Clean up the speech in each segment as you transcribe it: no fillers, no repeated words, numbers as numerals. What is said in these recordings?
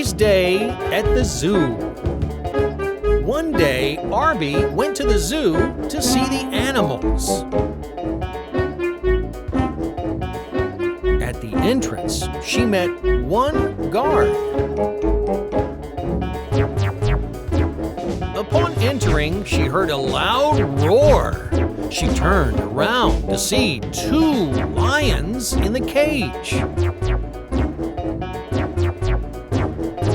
Day at the zoo. One day, Aarby went to the zoo to see the animals. At the entrance, she met one guard. Upon entering, she heard a loud roar. She turned around to see two lions in the cage.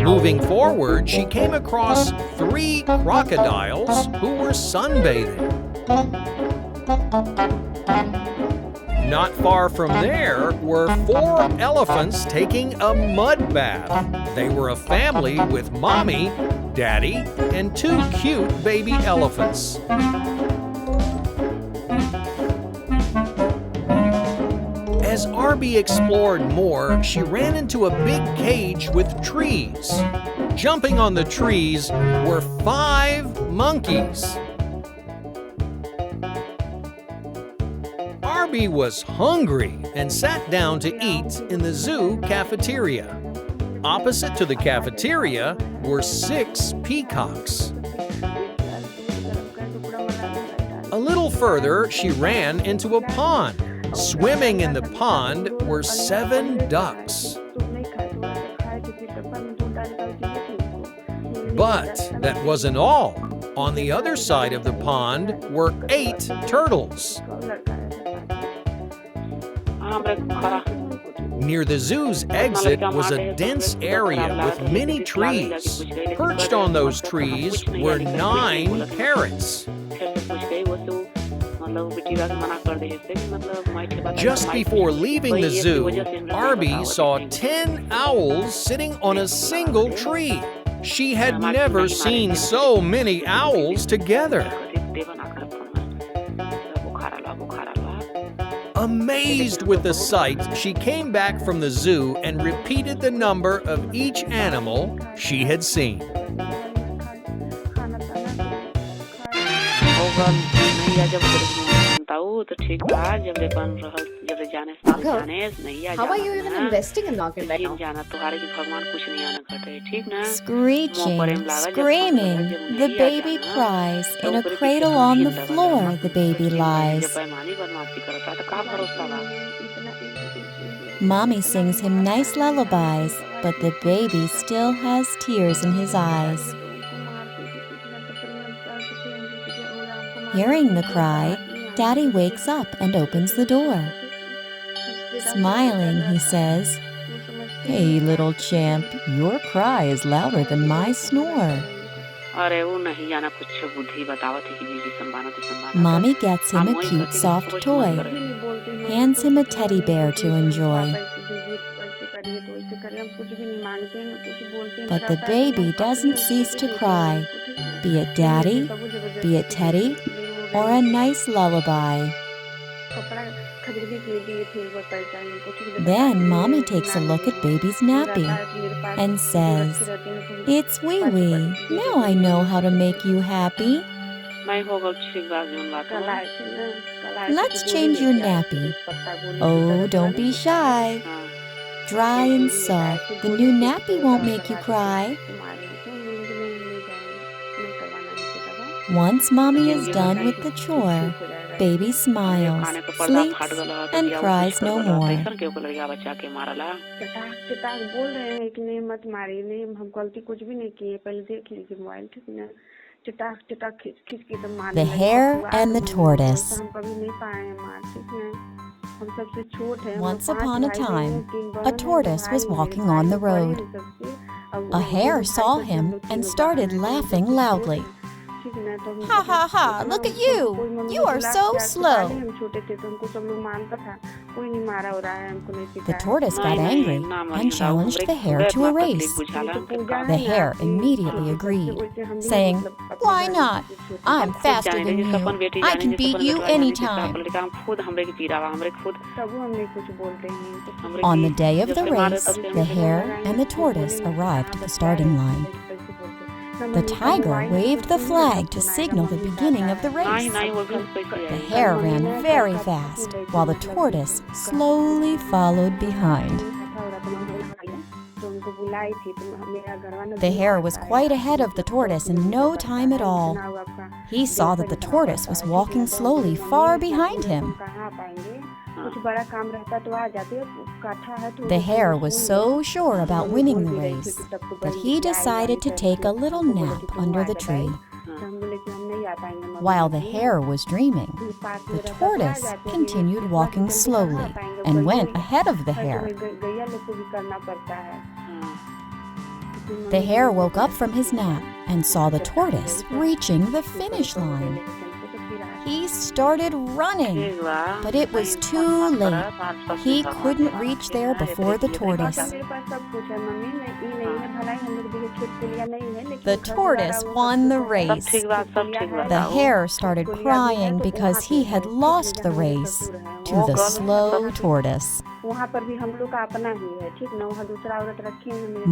Moving forward, she came across three crocodiles who were sunbathing. Not far from there were four elephants taking a mud bath. They were a family with Mommy, Daddy, and two cute baby elephants. As Aarby explored more, she ran into a big cage with trees. Jumping on the trees were 5 monkeys. Aarby was hungry and sat down to eat in the zoo cafeteria. Opposite to the cafeteria were 6 peacocks. A little further, she ran into a pond. Swimming in the pond were 7 ducks. But that wasn't all. On the other side of the pond were 8 turtles. Near the zoo's exit was a dense area with many trees. Perched on those trees were 9 parrots. Just before leaving the zoo, Aarby saw 10 owls sitting on a single tree. She had never seen so many owls together. Amazed with the sight, she came back from the zoo and repeated the number of each animal she had seen. How are you even investing in Logan right now? Screeching, screaming, the baby cries. In a cradle on the floor, the baby lies. Mommy sings him nice lullabies, but the baby still has tears in his eyes. Hearing the cry, Daddy wakes up and opens the door. Smiling, he says, "Hey, little champ, your cry is louder than my snore." Mommy gets him a cute, soft toy, hands him a teddy bear to enjoy. But the baby doesn't cease to cry, be it Daddy, be it Teddy, or a nice lullaby. Then Mommy takes a look at baby's nappy and says, "It's wee-wee, now I know how to make you happy. Let's change your nappy. Oh, don't be shy. Dry and soft, the new nappy won't make you cry." Once Mommy is done with the chore, baby smiles, sleeps, and cries no more. The Hare and the Tortoise. Once upon a time, a tortoise was walking on the road. A hare saw him and started laughing loudly. "Ha ha ha, look at you! You are so slow!" The tortoise got angry and challenged the hare to a race. The hare immediately agreed, saying, "Why not? I'm faster than you. I can beat you anytime." On the day of the race, the hare and the tortoise arrived at the starting line. The tiger waved the flag to signal the beginning of the race. The hare ran very fast, while the tortoise slowly followed behind. The hare was quite ahead of the tortoise in no time at all. He saw that the tortoise was walking slowly far behind him. The hare was so sure about winning the race that he decided to take a little nap under the tree. While the hare was dreaming, the tortoise continued walking slowly and went ahead of the hare. The hare woke up from his nap and saw the tortoise reaching the finish line. He started running, but it was too late. He couldn't reach there before the tortoise. The tortoise won the race. The hare started crying because he had lost the race to the slow tortoise.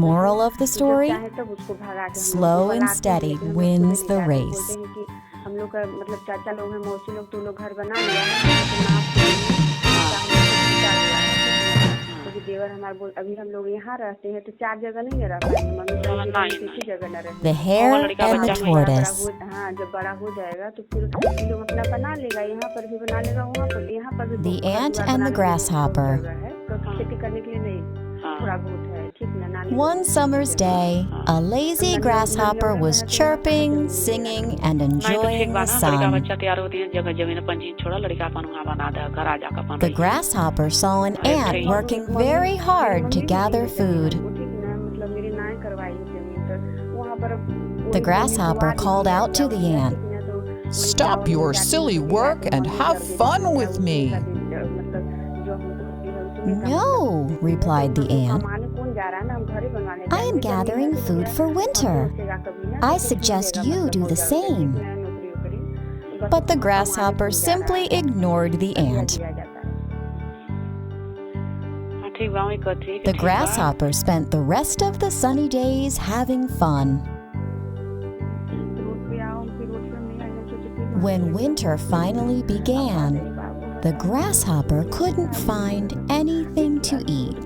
Moral of the story? Slow and steady wins the race. हम लोग का मतलब चाचा लोग हैं, मौसी लोग, तो लोग घर बना लिया है। देवर हमारे अभी हम लोग यहाँ रहते हैं तो 4 जगह नहीं रह पाएंगे, मम्मी एक ही जगह न रहे। The hare and the tortoise. हाँ, जब बड़ा हो जाएगा तो फिर लोग अपना बना लेगा, यहाँ पर भी बना लेगा, वहाँ पर यहाँ पर भी। The ant and the grasshopper. खेती करने के लिए नहीं, थोड़ा बहुत है। One summer's day, a lazy grasshopper was chirping, singing, and enjoying the sun. The grasshopper saw an ant working very hard to gather food. The grasshopper called out to the ant, "Stop your silly work and have fun with me." "No," replied the ant. "I am gathering food for winter. I suggest you do the same." But the grasshopper simply ignored the ant. The grasshopper spent the rest of the sunny days having fun. When winter finally began, the grasshopper couldn't find anything to eat.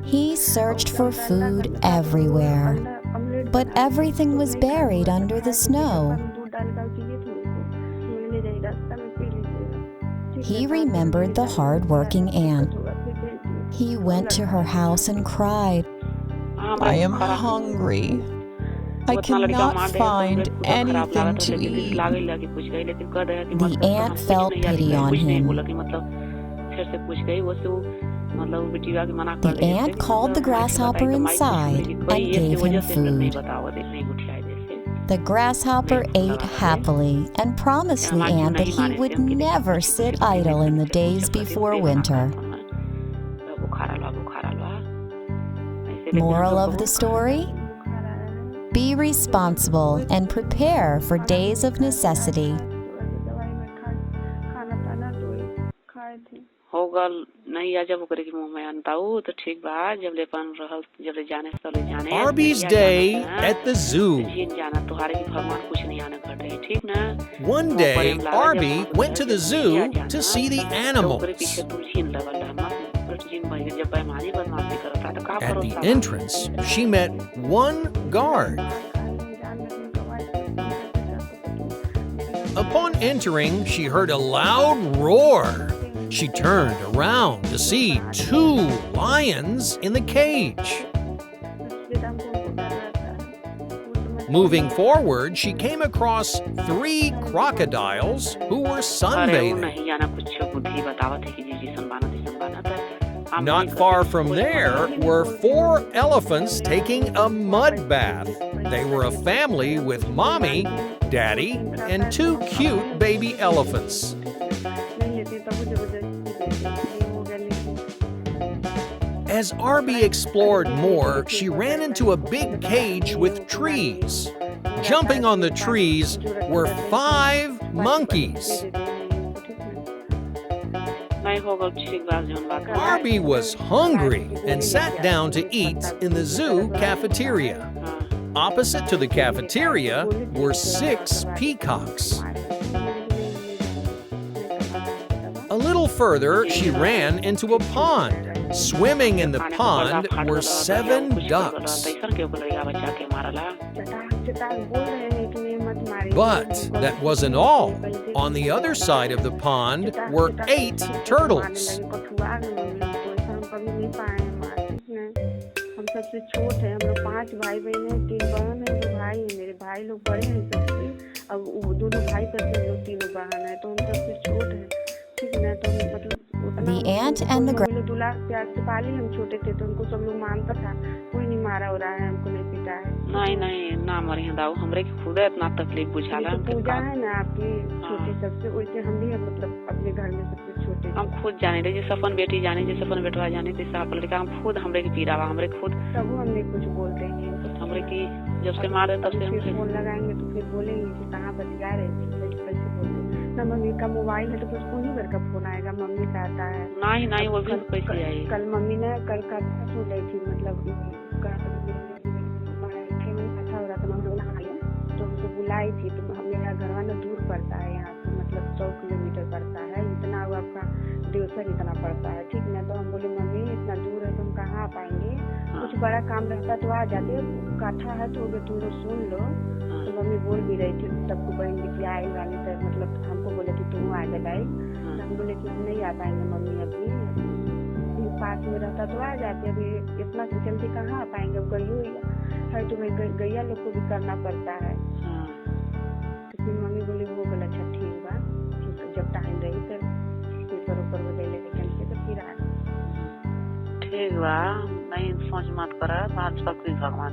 He searched for food everywhere, but everything was buried under the snow. He remembered the hard-working ant. He went to her house and cried, "I am hungry. I cannot find anything to eat." The ant felt pity on him. The ant called the grasshopper inside and gave him food. The grasshopper ate happily and promised the ant that he would never sit idle in the days before winter. Moral of the story? Be responsible and prepare for days of necessity. Aarby's day at the zoo. One day, Aarby went to the zoo to see the animals. At the entrance, she met one guard. Upon entering, she heard a loud roar. She turned around to see 2 lions in the cage. Moving forward, she came across 3 crocodiles who were sunbathing. Not far from there were 4 elephants taking a mud bath. They were a family with Mommy, Daddy, and 2 cute baby elephants. As Aarby explored more, she ran into a big cage with trees. Jumping on the trees were 5 monkeys. Aarby was hungry and sat down to eat in the zoo cafeteria. Opposite to the cafeteria were 6 peacocks. A little further, she ran into a pond. Swimming in the pond were 7 ducks. But that wasn't all. On the other side of the pond were 8 turtles. हम सबसे छोट हैं, हम लोग 5 भाई बहन हैं, 3 बहन हैं, 2 भाई हैं। मेरे भाई लोग बड़े हैं सबसे, अब वो दोनों भाई करके हम लोग तीनों बहन हैं, तो हम सबसे छोट हैं, ठीक है ना। तो मतलब The ant and the हम लोग दुलार प्यार से पाली, हम छोटे थे तो उनको सब लोग मानता था, कोई नहीं मारा हो रहा है, हमको नहीं पीटा है। नहीं ना मरी हैं दाऊ, हमरे के खुद इतना तकलीफ बुझाला। पूजा है ना आपकी छोटी सबसे, वैसे हम भी मतलब अपने घर में सबसे छोटे। हम खुद जाने रहे, जैसे अपन बेटी जाने, जैसे अपन बेटवा जाने, जैसे अपन लड़का, हम खुद हमरे के पीरावा, हमरे खुद तब हमने कुछ बोलते हैं हमरे की जब से मारे तब से हमसे फोन लगाएंगे तो फिर बोलेंगे कि कहाँ बतिया रहे थे, कैसे बोलते ना। मम्मी का मोबाइल है तो फिर उनको ही घर का फोन आएगा, मम्मी का आता है। नहीं वो भी कैसे आई? कल मम्मी ने कल का सुन रही थी, मतलब अच्छा हो रहा था, मम्मी नहा लिया तो हमको बुलाई थी। तो मेरा घर ना दूर पड़ता है यहाँ से, मतलब 100 किलोमीटर पड़ता है, इतना वो आपका देवसर इतना पड़ता है, ठीक ना। तो हम बोले मम्मी इतना दूर है तो हम कहाँ आ पाएंगे, कुछ बड़ा काम रहता तो आ जाते, काठा है तो तुम लोग सुन लो। तो मम्मी बोल भी रही थी सबको, बहन बिटिया आई वाली, तो मतलब हमको बोले कि तुम आ जाए। तो हम बोले कि हम नहीं आ पाएंगे मम्मी, अभी पास में रहता तो आ जाते, अभी इतना जल्दी कहाँ आ पाएंगे, अब गई है तो गैया लोग को भी करना पड़ता है। तो फिर मम्मी बोली वो बोला अच्छा ठीक बा, जब टाइम रही तो पेपर ऊपर बदले लेके तो फिर आ। ठीक बा, नहीं सोच मत कर, बात सब कुछ भगवान।